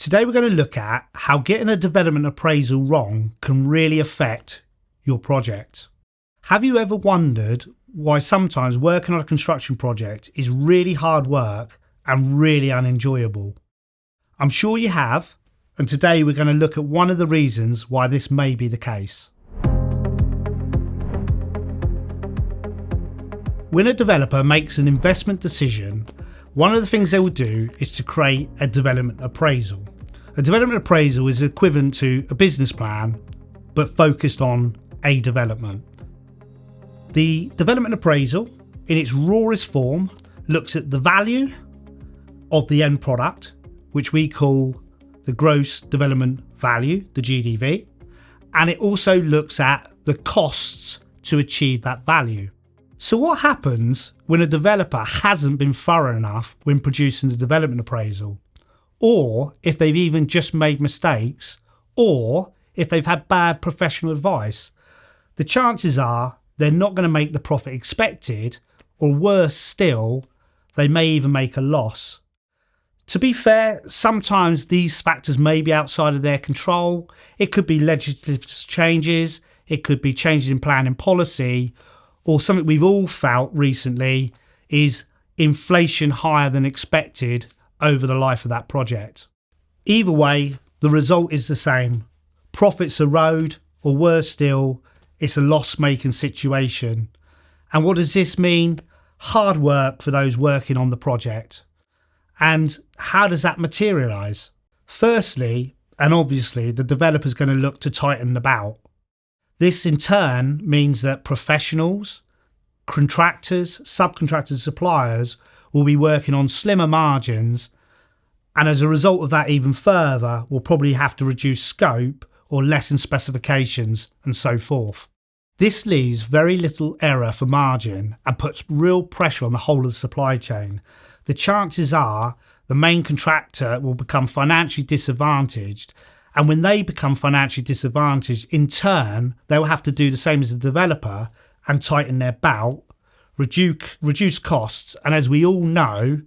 Today we're going to look at how getting a development appraisal wrong can really affect your project. Have you ever wondered why sometimes working on a construction project is really hard work and really unenjoyable? I'm sure you have, and today we're going to look at one of the reasons why this may be the case. When a developer makes an investment decision, one of the things they will do is to create a development appraisal. A development appraisal is equivalent to a business plan, but focused on a development. The development appraisal, in its rawest form, looks at the value of the end product, which we call the gross development value, the GDV, and it also looks at the costs to achieve that value. So what happens when a developer hasn't been thorough enough when producing the development appraisal? Or if they've even just made mistakes, or if they've had bad professional advice? The chances are they're not going to make the profit expected, or worse still, they may even make a loss. To be fair, sometimes these factors may be outside of their control. It could be legislative changes, it could be changes in planning policy, or something we've all felt recently is inflation higher than expected over the life of that project. Either way, the result is the same. Profits erode, or worse still, it's a loss-making situation. And what does this mean? Hard work for those working on the project. And how does that materialise? Firstly, and obviously, the developer's going to look to tighten the belt. This in turn means that professionals, contractors, subcontractors, suppliers will be working on slimmer margins, and as a result of that even further, will probably have to reduce scope or lessen specifications and so forth. This leaves very little error for margin and puts real pressure on the whole of the supply chain. The chances are the main contractor will become financially disadvantaged, and when they become financially disadvantaged, in turn, they'll have to do the same as the developer and tighten their belt, reduce costs, and as we all know,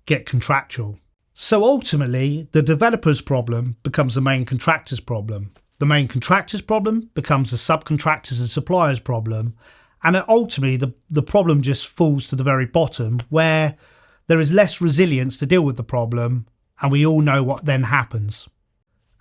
get contractual. So ultimately, the developer's problem becomes the main contractor's problem. The main contractor's problem becomes the subcontractors and suppliers' problem. And ultimately, the problem just falls to the very bottom, where there is less resilience to deal with the problem, and we all know what then happens.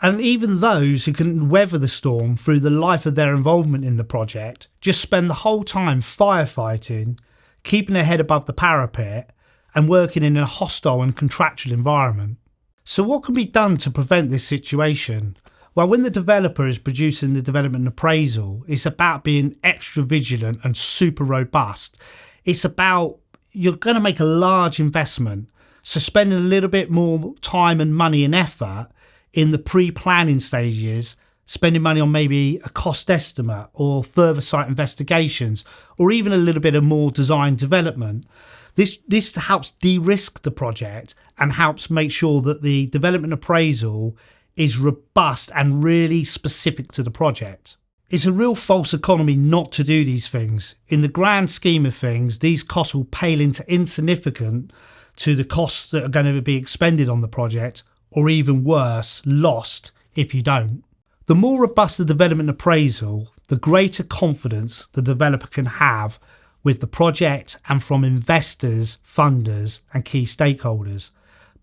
And even those who can weather the storm through the life of their involvement in the project just spend the whole time firefighting, keeping their head above the parapet, and working in a hostile and contractual environment. So what can be done to prevent this situation? Well, when the developer is producing the development appraisal, it's about being extra vigilant and super robust. It's about, you're going to make a large investment, so spending a little bit more time and money and effort in the pre-planning stages, spending money on maybe a cost estimate or further site investigations, or even a little bit of more design development. This helps de-risk the project and helps make sure that the development appraisal is robust and really specific to the project. It's a real false economy not to do these things. In the grand scheme of things, these costs will pale into insignificant to the costs that are going to be expended on the project, or even worse, lost if you don't. The more robust the development appraisal, the greater confidence the developer can have with the project and from investors, funders and key stakeholders.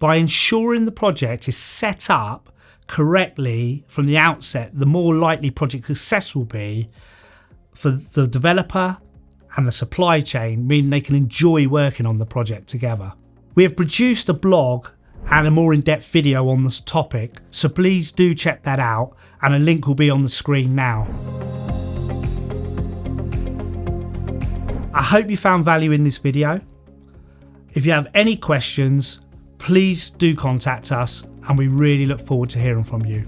By ensuring the project is set up correctly from the outset, the more likely project success will be for the developer and the supply chain, meaning they can enjoy working on the project together. We have produced a blog and a more in-depth video on this topic, so please do check that out, and a link will be on the screen now. I hope you found value in this video. If you have any questions, please do contact us, and we really look forward to hearing from you.